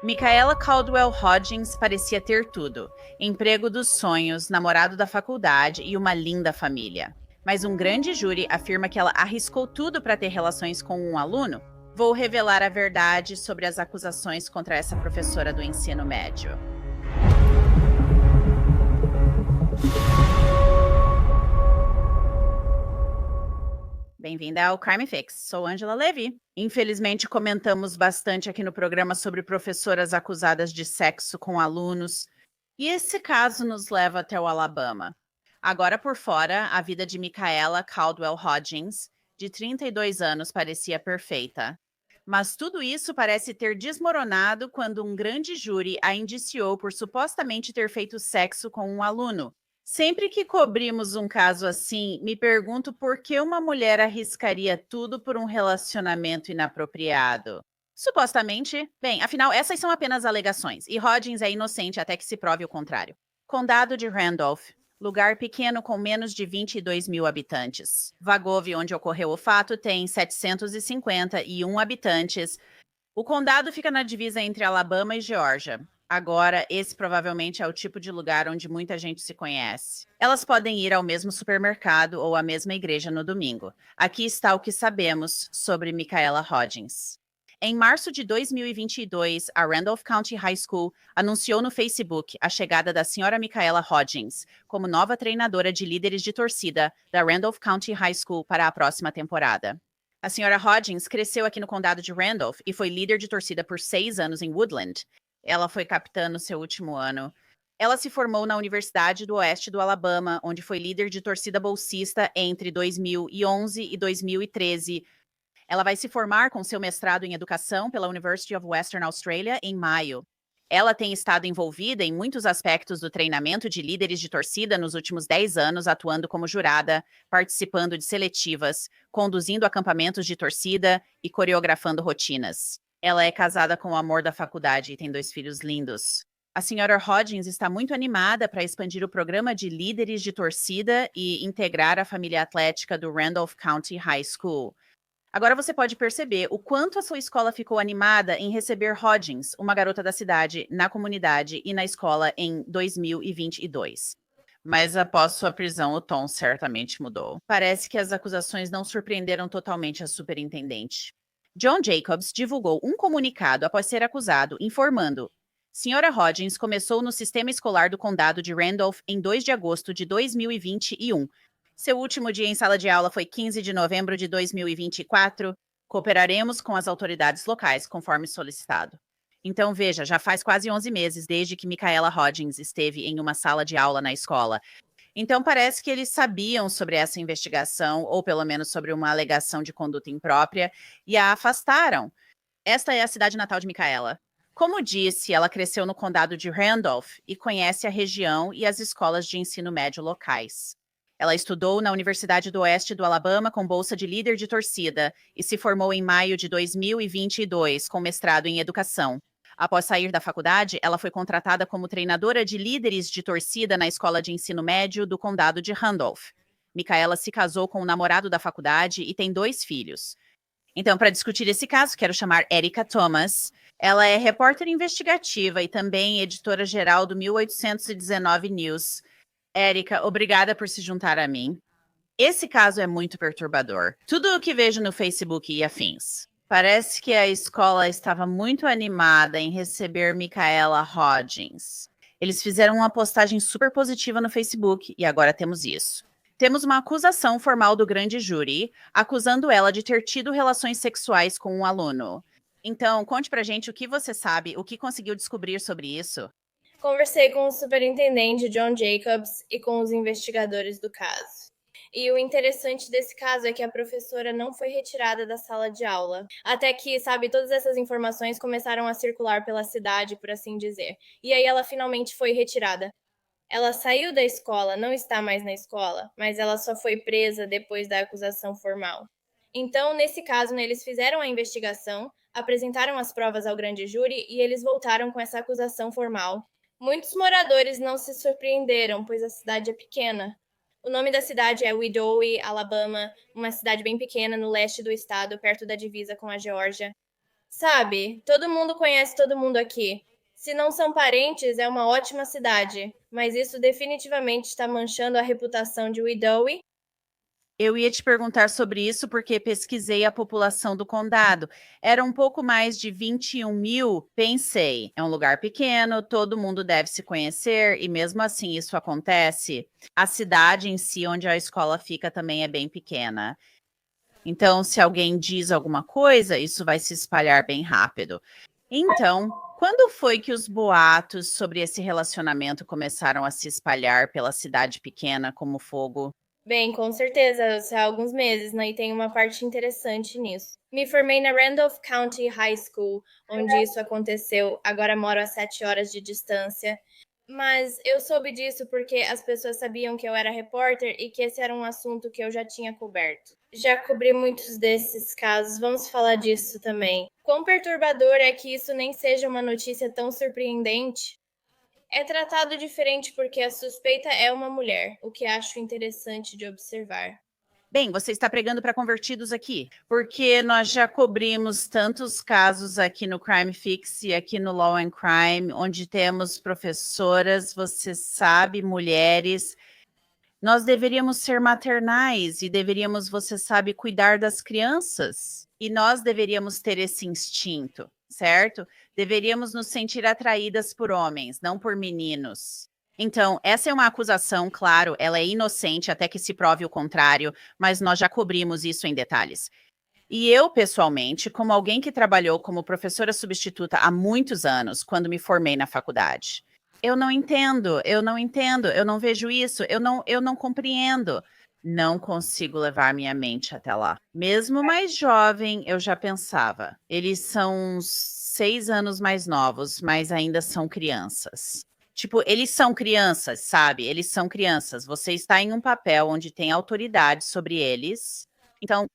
Micaela Caldwell Hodgins parecia ter tudo: emprego dos sonhos, namorado da faculdade e uma linda família. Mas um grande júri afirma que ela arriscou tudo para ter relações com um aluno. Vou revelar a verdade sobre as acusações contra essa professora do ensino médio. Bem-vinda ao Crime Fix. Sou Angela Levy. Infelizmente, comentamos bastante aqui no programa sobre professoras acusadas de sexo com alunos, e esse caso nos leva até o Alabama. Agora por fora, a vida de Micaela Caldwell Hodgins, de 32 anos, parecia perfeita. Mas tudo isso parece ter desmoronado quando um grande júri a indiciou por supostamente ter feito sexo com um aluno. Sempre que cobrimos um caso assim, me pergunto por que uma mulher arriscaria tudo por um relacionamento inapropriado. Supostamente, bem, afinal, essas são apenas alegações, e Hodgins é inocente até que se prove o contrário. Condado de Randolph, lugar pequeno com menos de 22 mil habitantes. Wagovi, onde ocorreu o fato, tem 751 habitantes. O condado fica na divisa entre Alabama e Geórgia. Agora, esse provavelmente é o tipo de lugar onde muita gente se conhece. Elas podem ir ao mesmo supermercado ou à mesma igreja no domingo. Aqui está o que sabemos sobre Micaela Hodgins. Em março de 2022, a Randolph County High School anunciou no Facebook a chegada da senhora Micaela Hodgins como nova treinadora de líderes de torcida da Randolph County High School para a próxima temporada. A senhora Hodgins cresceu aqui no condado de Randolph e foi líder de torcida por 6 anos em Woodland. Ela foi capitã no seu último ano. Ela se formou na Universidade do Oeste do Alabama, onde foi líder de torcida bolsista entre 2011 e 2013. Ela vai se formar com seu mestrado em educação pela University of Western Australia em maio. Ela tem estado envolvida em muitos aspectos do treinamento de líderes de torcida nos últimos 10 anos, atuando como jurada, participando de seletivas, conduzindo acampamentos de torcida e coreografando rotinas. Ela é casada com o amor da faculdade e tem 2 filhos lindos. A senhora Hodgins está muito animada para expandir o programa de líderes de torcida e integrar a família atlética do Randolph County High School. Agora você pode perceber o quanto a sua escola ficou animada em receber Hodgins, uma garota da cidade, na comunidade e na escola em 2022. Mas após sua prisão, o tom certamente mudou. Parece que as acusações não surpreenderam totalmente a superintendente. John Jacobs divulgou um comunicado após ser acusado, informando: Senhora Hodgins começou no sistema escolar do condado de Randolph em 2 de agosto de 2021. Seu último dia em sala de aula foi 15 de novembro de 2024. Cooperaremos com as autoridades locais, conforme solicitado. Então, veja, já faz quase 11 meses desde que Micaela Hodgins esteve em uma sala de aula na escola. Então, parece que eles sabiam sobre essa investigação, ou pelo menos sobre uma alegação de conduta imprópria, e a afastaram. Esta é a cidade natal de Micaela. Como disse, ela cresceu no condado de Randolph e conhece a região e as escolas de ensino médio locais. Ela estudou na Universidade do Oeste do Alabama com bolsa de líder de torcida e se formou em maio de 2022 com mestrado em educação. Após sair da faculdade, ela foi contratada como treinadora de líderes de torcida na escola de ensino médio do condado de Randolph. Micaela se casou com o namorado da faculdade e tem 2 filhos. Então, para discutir esse caso, quero chamar Erica Thomas. Ela é repórter investigativa e também editora-geral do 1819 News. Erica, obrigada por se juntar a mim. Esse caso é muito perturbador. Tudo o que vejo no Facebook e afins. Parece que a escola estava muito animada em receber Micaela Hodgins. Eles fizeram uma postagem super positiva no Facebook e agora temos isso. Temos uma acusação formal do grande júri, acusando ela de ter tido relações sexuais com um aluno. Então, conte pra gente o que você sabe, o que conseguiu descobrir sobre isso. Conversei com o superintendente John Jacobs e com os investigadores do caso. E o interessante desse caso é que a professora não foi retirada da sala de aula. Até que, todas essas informações começaram a circular pela cidade, por assim dizer. E aí ela finalmente foi retirada. Ela saiu da escola, não está mais na escola, mas ela só foi presa depois da acusação formal. Então, nesse caso, eles fizeram a investigação, apresentaram as provas ao grande júri e eles voltaram com essa acusação formal. Muitos moradores não se surpreenderam, pois a cidade é pequena. O nome da cidade é Wedowee, Alabama, uma cidade bem pequena no leste do estado, perto da divisa com a Geórgia. Sabe, todo mundo conhece todo mundo aqui. Se não são parentes, é uma ótima cidade, mas isso definitivamente está manchando a reputação de Wedowee. Eu ia te perguntar sobre isso porque pesquisei a população do condado. Era um pouco mais de 21.000. Pensei, é um lugar pequeno, todo mundo deve se conhecer, e mesmo assim isso acontece. A cidade em si, onde a escola fica, também é bem pequena. Então, se alguém diz alguma coisa, isso vai se espalhar bem rápido. Então, quando foi que os boatos sobre esse relacionamento começaram a se espalhar pela cidade pequena como fogo? Bem, com certeza, há alguns meses, né? E tem uma parte interessante nisso. Me formei na Randolph County High School, onde isso aconteceu. Agora moro a 7 horas de distância. Mas eu soube disso porque as pessoas sabiam que eu era repórter e que esse era um assunto que eu já tinha coberto. Já cobri muitos desses casos, vamos falar disso também. Quão perturbador é que isso nem seja uma notícia tão surpreendente? É tratado diferente porque a suspeita é uma mulher, o que acho interessante de observar. Bem, você está pregando para convertidos aqui, porque nós já cobrimos tantos casos aqui no Crime Fix e aqui no Law and Crime, onde temos professoras, você sabe, mulheres. Nós deveríamos ser maternais e deveríamos, você sabe, cuidar das crianças. E nós deveríamos ter esse instinto, certo? Deveríamos nos sentir atraídas por homens, não por meninos. Então, essa é uma acusação, claro, ela é inocente até que se prove o contrário, mas nós já cobrimos isso em detalhes. E eu, pessoalmente, como alguém que trabalhou como professora substituta há muitos anos, quando me formei na faculdade, eu não vejo isso, eu não compreendo. Não consigo levar minha mente até lá. Mesmo mais jovem, eu já pensava. Eles são uns 6 anos mais novos, mas ainda são crianças. Tipo, eles são crianças, sabe? Eles são crianças. Você está em um papel onde tem autoridade sobre eles. Então,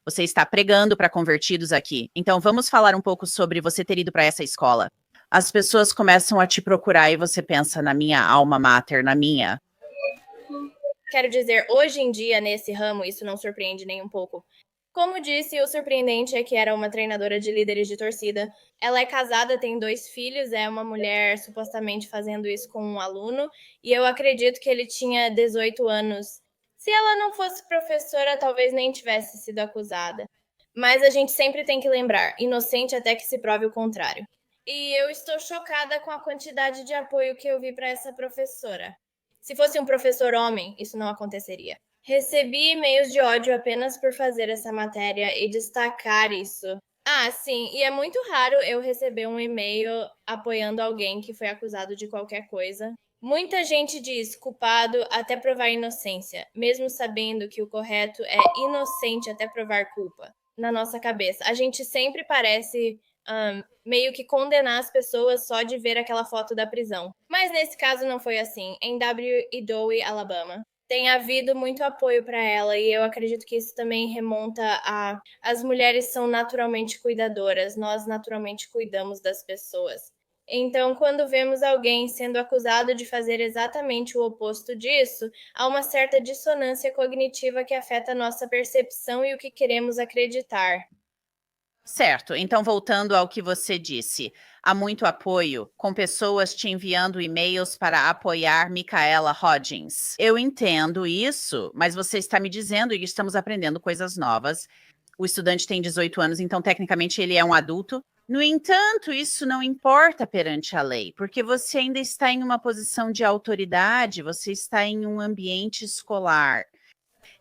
você está pregando para convertidos aqui. Então, vamos falar um pouco sobre você ter ido para essa escola. As pessoas começam a te procurar e você pensa na minha alma mater, na minha. Quero dizer, hoje em dia, nesse ramo, isso não surpreende nem um pouco. Como disse, o surpreendente é que era uma treinadora de líderes de torcida. Ela é casada, tem 2 filhos, é uma mulher supostamente fazendo isso com um aluno, e eu acredito que ele tinha 18 anos. Se ela não fosse professora, talvez nem tivesse sido acusada. Mas a gente sempre tem que lembrar, inocente até que se prove o contrário. E eu estou chocada com a quantidade de apoio que eu vi para essa professora. Se fosse um professor homem, isso não aconteceria. Recebi e-mails de ódio apenas por fazer essa matéria e destacar isso. Ah, sim, e é muito raro eu receber um e-mail apoiando alguém que foi acusado de qualquer coisa. Muita gente diz culpado até provar inocência, mesmo sabendo que o correto é inocente até provar culpa. Na nossa cabeça, a gente sempre parece meio que condenar as pessoas só de ver aquela foto da prisão. Mas nesse caso não foi assim, em Wedowee, Alabama. Tem havido muito apoio para ela e eu acredito que isso também remonta a as mulheres são naturalmente cuidadoras, nós naturalmente cuidamos das pessoas. Então, quando vemos alguém sendo acusado de fazer exatamente o oposto disso, há uma certa dissonância cognitiva que afeta a nossa percepção e o que queremos acreditar. Certo, então voltando ao que você disse, há muito apoio, com pessoas te enviando e-mails para apoiar Micaela Hodgins. Eu entendo isso, mas você está me dizendo e estamos aprendendo coisas novas. O estudante tem 18 anos, então tecnicamente ele é um adulto. No entanto, isso não importa perante a lei, porque você ainda está em uma posição de autoridade, você está em um ambiente escolar.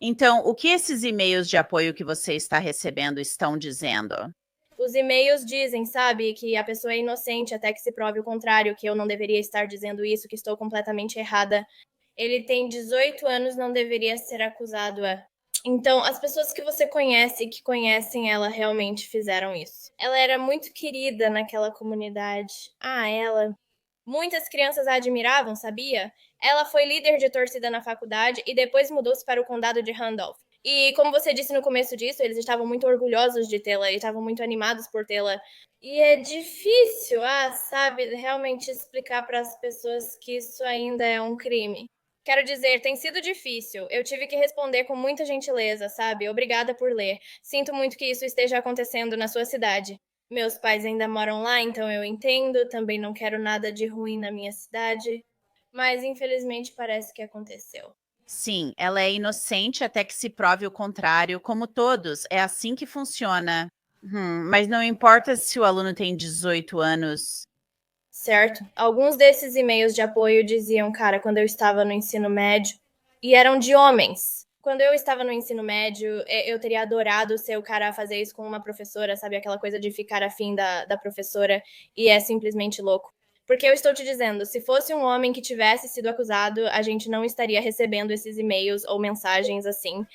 Então, o que esses e-mails de apoio que você está recebendo estão dizendo? Os e-mails dizem, sabe, que a pessoa é inocente até que se prove o contrário, que eu não deveria estar dizendo isso, que estou completamente errada. Ele tem 18 anos, não deveria ser acusado. Então, as pessoas que você conhece e que conhecem ela realmente fizeram isso. Ela era muito querida naquela comunidade. Ah, ela. Muitas crianças a admiravam, sabia? Ela foi líder de torcida na faculdade e depois mudou-se para o condado de Randolph. E como você disse no começo disso, eles estavam muito orgulhosos de tê-la e estavam muito animados por tê-la. E é difícil, sabe, realmente explicar para as pessoas que isso ainda é um crime. Quero dizer, tem sido difícil. Eu tive que responder com muita gentileza, sabe? Obrigada por ler. Sinto muito que isso esteja acontecendo na sua cidade. Meus pais ainda moram lá, então eu entendo. Também não quero nada de ruim na minha cidade. Mas infelizmente parece que aconteceu. Sim, ela é inocente até que se prove o contrário, como todos, é assim que funciona. Mas não importa se o aluno tem 18 anos. Certo? Alguns desses e-mails de apoio diziam, cara, quando eu estava no ensino médio, e eram de homens. Quando eu estava no ensino médio, eu teria adorado ser o cara a fazer isso com uma professora, sabe? Aquela coisa de ficar afim da professora, e é simplesmente louco. Porque eu estou te dizendo, se fosse um homem que tivesse sido acusado, a gente não estaria recebendo esses e-mails ou mensagens assim.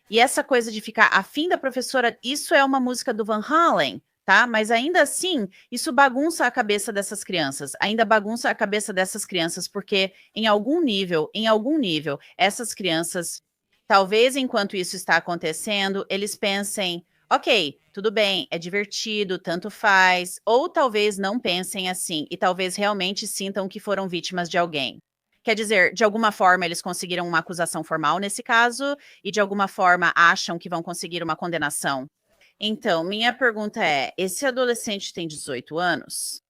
E essa coisa de ficar afim da professora, isso é uma música do Van Halen, tá? Mas ainda assim, isso bagunça a cabeça dessas crianças. Ainda bagunça a cabeça dessas crianças, porque em algum nível, essas crianças, talvez enquanto isso está acontecendo, eles pensem, ok, tudo bem, é divertido, tanto faz, ou talvez não pensem assim, e talvez realmente sintam que foram vítimas de alguém. Quer dizer, de alguma forma eles conseguiram uma acusação formal nesse caso, e de alguma forma acham que vão conseguir uma condenação. Então, minha pergunta é: esse adolescente tem 18 anos?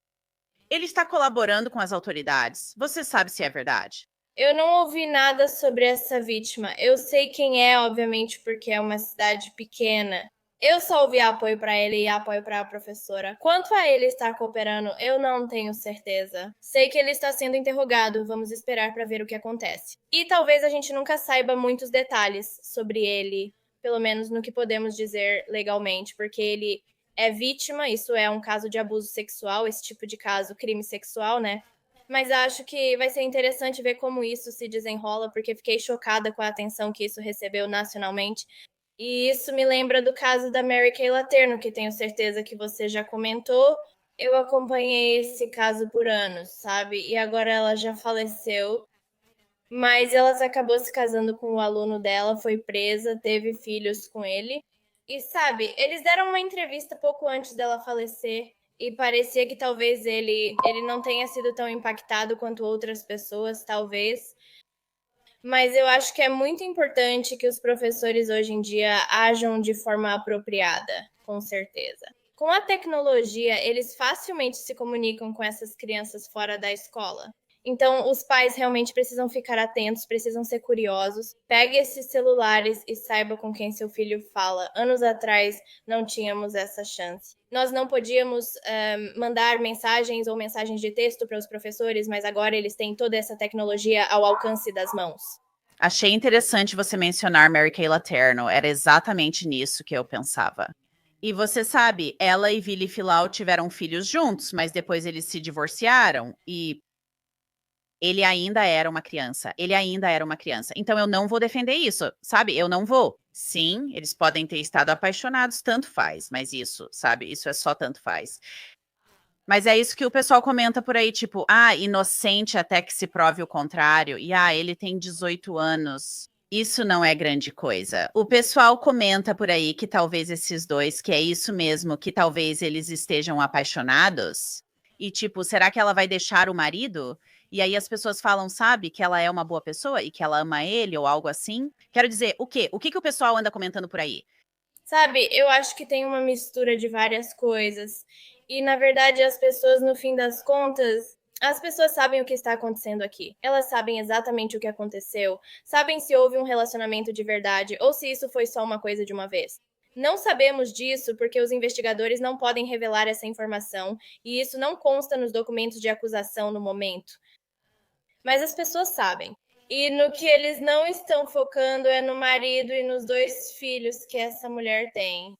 Ele está colaborando com as autoridades. Você sabe se é verdade? Eu não ouvi nada sobre essa vítima. Eu sei quem é, obviamente, porque é uma cidade pequena. Eu só ouvi apoio para ele e apoio para a professora. Quanto a ele estar cooperando, eu não tenho certeza. Sei que ele está sendo interrogado, vamos esperar para ver o que acontece. E talvez a gente nunca saiba muitos detalhes sobre ele, pelo menos no que podemos dizer legalmente, porque ele é vítima, isso é um caso de abuso sexual, esse tipo de caso, crime sexual, né? Mas acho que vai ser interessante ver como isso se desenrola, porque fiquei chocada com a atenção que isso recebeu nacionalmente. E isso me lembra do caso da Mary Kay Letourneau, que tenho certeza que você já comentou. Eu acompanhei esse caso por anos, sabe? E agora ela já faleceu, mas ela acabou se casando com o aluno dela, foi presa, teve filhos com ele. E sabe, eles deram uma entrevista pouco antes dela falecer e parecia que talvez ele não tenha sido tão impactado quanto outras pessoas, talvez. Mas eu acho que é muito importante que os professores hoje em dia ajam de forma apropriada, com certeza. Com a tecnologia, eles facilmente se comunicam com essas crianças fora da escola. Então, os pais realmente precisam ficar atentos, precisam ser curiosos. Pegue esses celulares e saiba com quem seu filho fala. Anos atrás, não tínhamos essa chance. Nós não podíamos mandar mensagens ou mensagens de texto para os professores, mas agora eles têm toda essa tecnologia ao alcance das mãos. Achei interessante você mencionar Mary Kay Letourneau. Era exatamente nisso que eu pensava. E você sabe, ela e Vili Filau tiveram filhos juntos, mas depois eles se divorciaram e ele ainda era uma criança. Ele ainda era uma criança. Então eu não vou defender isso, sabe? Eu não vou. Sim, eles podem ter estado apaixonados, tanto faz, mas isso, sabe? Isso é só tanto faz. Mas é isso que o pessoal comenta por aí, tipo, inocente até que se prove o contrário. E ele tem 18 anos. Isso não é grande coisa. O pessoal comenta por aí que talvez esses dois, que é isso mesmo, que talvez eles estejam apaixonados. E tipo, será que ela vai deixar o marido? E aí as pessoas falam, sabe, que ela é uma boa pessoa e que ela ama ele ou algo assim. Quero dizer, o quê? O que que o pessoal anda comentando por aí? Sabe, eu acho que tem uma mistura de várias coisas. E, na verdade, as pessoas, no fim das contas, as pessoas sabem o que está acontecendo aqui. Elas sabem exatamente o que aconteceu, sabem se houve um relacionamento de verdade ou se isso foi só uma coisa de uma vez. Não sabemos disso porque os investigadores não podem revelar essa informação e isso não consta nos documentos de acusação no momento. Mas as pessoas sabem. E no que eles não estão focando é no marido e nos 2 filhos que essa mulher tem.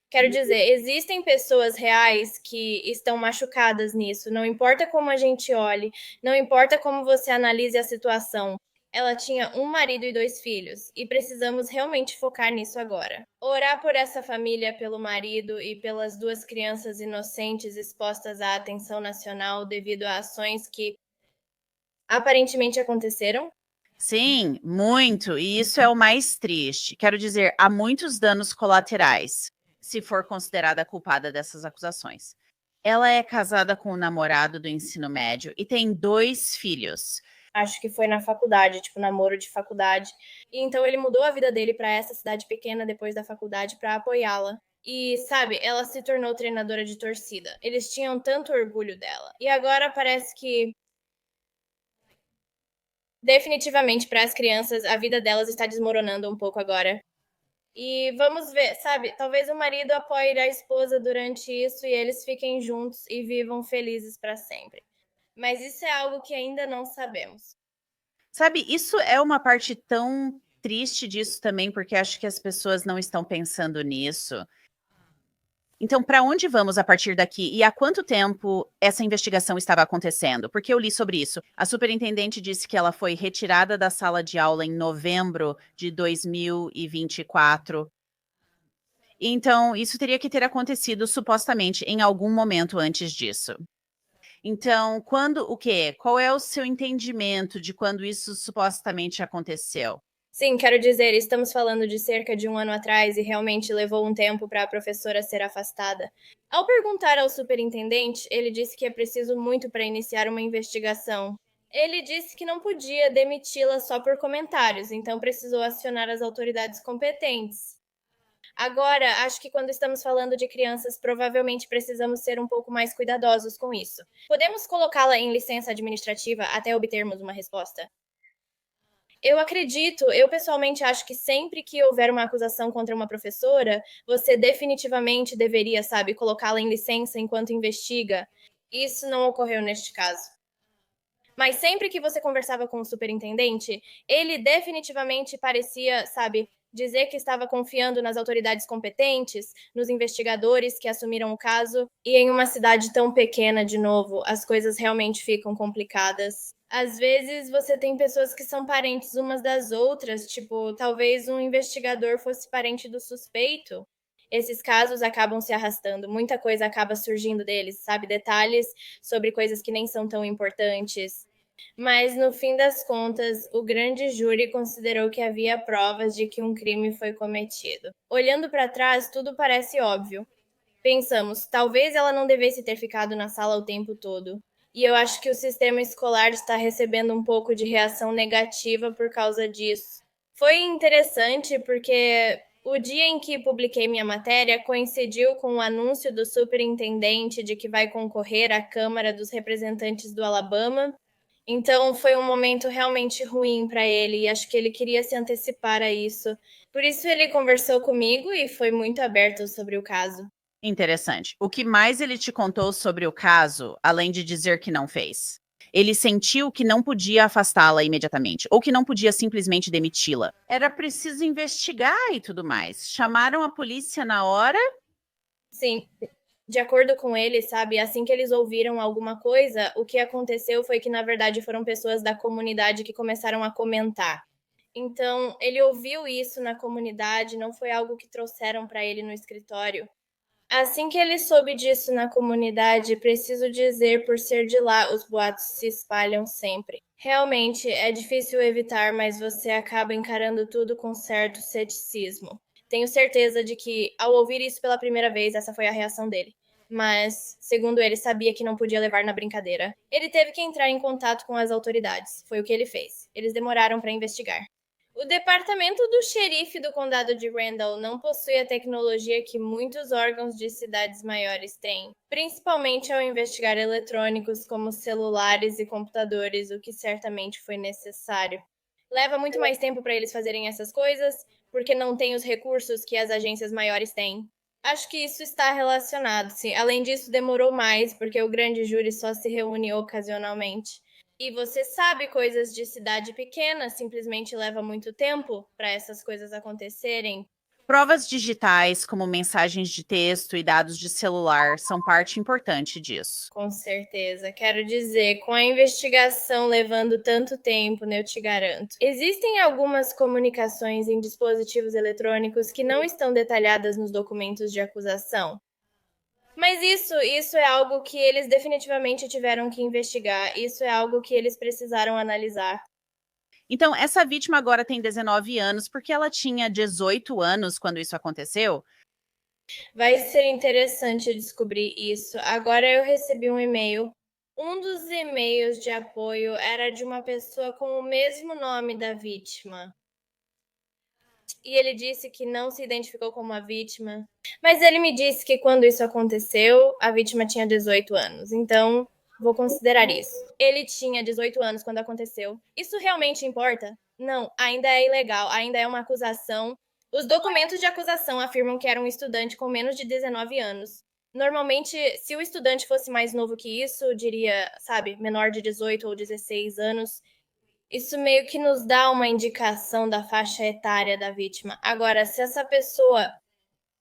Quero dizer, existem pessoas reais que estão machucadas nisso, não importa como a gente olhe, não importa como você analise a situação. Ela tinha um marido e 2 filhos, e precisamos realmente focar nisso agora. Orar por essa família, pelo marido e pelas 2 crianças inocentes expostas à atenção nacional devido a ações que aparentemente aconteceram. Sim, muito. E isso é o mais triste. Quero dizer, há muitos danos colaterais, se for considerada culpada dessas acusações. Ela é casada com o namorado do ensino médio e tem 2 filhos. Acho que foi na faculdade, tipo, namoro de faculdade. E então ele mudou a vida dele para essa cidade pequena depois da faculdade para apoiá-la. E, sabe, ela se tornou treinadora de torcida. Eles tinham tanto orgulho dela. E agora parece que, definitivamente, para as crianças, a vida delas está desmoronando um pouco agora. E vamos ver, sabe? Talvez o marido apoie a esposa durante isso e eles fiquem juntos e vivam felizes para sempre. Mas isso é algo que ainda não sabemos. Sabe, isso é uma parte tão triste disso também, porque acho que as pessoas não estão pensando nisso. Então, para onde vamos a partir daqui? E há quanto tempo essa investigação estava acontecendo? Porque eu li sobre isso. A superintendente disse que ela foi retirada da sala de aula em novembro de 2024. Então, isso teria que ter acontecido supostamente em algum momento antes disso. Então, quando o quê? Qual é o seu entendimento de quando isso supostamente aconteceu? Sim, quero dizer, estamos falando de cerca de 1 ano atrás e realmente levou um tempo para a professora ser afastada. Ao perguntar ao superintendente, ele disse que é preciso muito para iniciar uma investigação. Ele disse que não podia demiti-la só por comentários, então precisou acionar as autoridades competentes. Agora, acho que quando estamos falando de crianças, provavelmente precisamos ser um pouco mais cuidadosos com isso. Podemos colocá-la em licença administrativa até obtermos uma resposta? Eu pessoalmente acho que sempre que houver uma acusação contra uma professora, você definitivamente deveria, sabe, colocá-la em licença enquanto investiga. Isso não ocorreu neste caso. Mas sempre que você conversava com o superintendente, ele definitivamente parecia, sabe, dizer que estava confiando nas autoridades competentes, nos investigadores que assumiram o caso. E em uma cidade tão pequena, de novo, as coisas realmente ficam complicadas. Às vezes você tem pessoas que são parentes umas das outras, tipo, talvez um investigador fosse parente do suspeito. Esses casos acabam se arrastando, muita coisa acaba surgindo deles, sabe? Detalhes sobre coisas que nem são tão importantes. Mas, no fim das contas, o grande júri considerou que havia provas de que um crime foi cometido. Olhando para trás, tudo parece óbvio. Pensamos, talvez ela não devesse ter ficado na sala o tempo todo. E eu acho que o sistema escolar está recebendo um pouco de reação negativa por causa disso. Foi interessante porque o dia em que publiquei minha matéria coincidiu com o anúncio do superintendente de que vai concorrer à Câmara dos Representantes do Alabama. Então foi um momento realmente ruim para ele e acho que ele queria se antecipar a isso. Por isso ele conversou comigo e foi muito aberto sobre o caso. Interessante. O que mais ele te contou sobre o caso, além de dizer que não fez? Ele sentiu que não podia afastá-la imediatamente, ou que não podia simplesmente demiti-la. Era preciso investigar e tudo mais. Chamaram a polícia na hora? Sim, de acordo com ele, sabe, assim que eles ouviram alguma coisa, o que aconteceu foi que, na verdade, foram pessoas da comunidade que começaram a comentar. Então, ele ouviu isso na comunidade, não foi algo que trouxeram para ele no escritório. Assim que ele soube disso na comunidade, preciso dizer, por ser de lá, os boatos se espalham sempre. Realmente é difícil evitar, mas você acaba encarando tudo com certo ceticismo. Tenho certeza de que, ao ouvir isso pela primeira vez, essa foi a reação dele. Mas, segundo ele, sabia que não podia levar na brincadeira. Ele teve que entrar em contato com as autoridades. Foi o que ele fez. Eles demoraram para investigar. O departamento do xerife do condado de Randall não possui a tecnologia que muitos órgãos de cidades maiores têm, principalmente ao investigar eletrônicos como celulares e computadores, o que certamente foi necessário. Leva muito mais tempo para eles fazerem essas coisas, porque não tem os recursos que as agências maiores têm. Acho que isso está relacionado, sim. Além disso, demorou mais, porque o grande júri só se reúne ocasionalmente. E você sabe, coisas de cidade pequena simplesmente leva muito tempo para essas coisas acontecerem. Provas digitais, como mensagens de texto e dados de celular, são parte importante disso. Com certeza. Quero dizer, com a investigação levando tanto tempo, né, eu te garanto. Existem algumas comunicações em dispositivos eletrônicos que não estão detalhadas nos documentos de acusação. Mas isso é algo que eles definitivamente tiveram que investigar. Isso é algo que eles precisaram analisar. Então, essa vítima agora tem 19 anos, porque ela tinha 18 anos quando isso aconteceu? Vai ser interessante descobrir isso. Agora eu recebi um e-mail. Um dos e-mails de apoio era de uma pessoa com o mesmo nome da vítima. E ele disse que não se identificou como a vítima. Mas ele me disse que quando isso aconteceu, a vítima tinha 18 anos. Então, vou considerar isso. Ele tinha 18 anos quando aconteceu. Isso realmente importa? Não, ainda é ilegal, ainda é uma acusação. Os documentos de acusação afirmam que era um estudante com menos de 19 anos. Normalmente, se o estudante fosse mais novo que isso, diria, sabe, menor de 18 ou 16 anos, isso meio que nos dá uma indicação da faixa etária da vítima. Agora, se essa pessoa,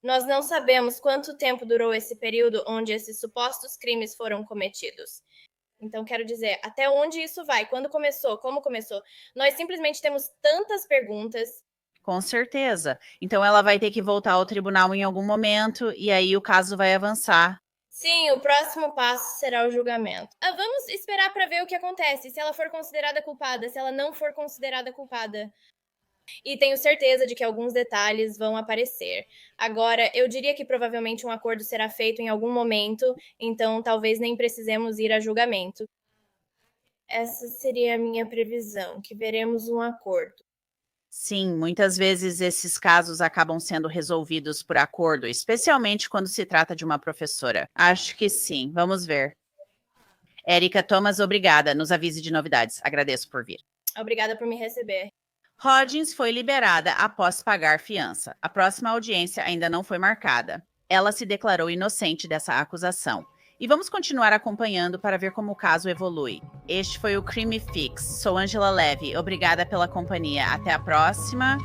nós não sabemos quanto tempo durou esse período onde esses supostos crimes foram cometidos. Então, quero dizer, até onde isso vai? Quando começou? Como começou? Nós simplesmente temos tantas perguntas. Com certeza. Então ela vai ter que voltar ao tribunal em algum momento e aí o caso vai avançar. Sim, o próximo passo será o julgamento. Vamos esperar para ver o que acontece, se ela for considerada culpada, se ela não for considerada culpada. E tenho certeza de que alguns detalhes vão aparecer. Agora, eu diria que provavelmente um acordo será feito em algum momento, então talvez nem precisemos ir a julgamento. Essa seria a minha previsão, que veremos um acordo. Sim, muitas vezes esses casos acabam sendo resolvidos por acordo, especialmente quando se trata de uma professora. Acho que sim, vamos ver. Érica Thomas, obrigada. Nos avise de novidades. Agradeço por vir. Obrigada por me receber. Hodgins foi liberada após pagar fiança. A próxima audiência ainda não foi marcada. Ela se declarou inocente dessa acusação. E vamos continuar acompanhando para ver como o caso evolui. Este foi o Crime Fix. Sou Angela Levy. Obrigada pela companhia. Até a próxima.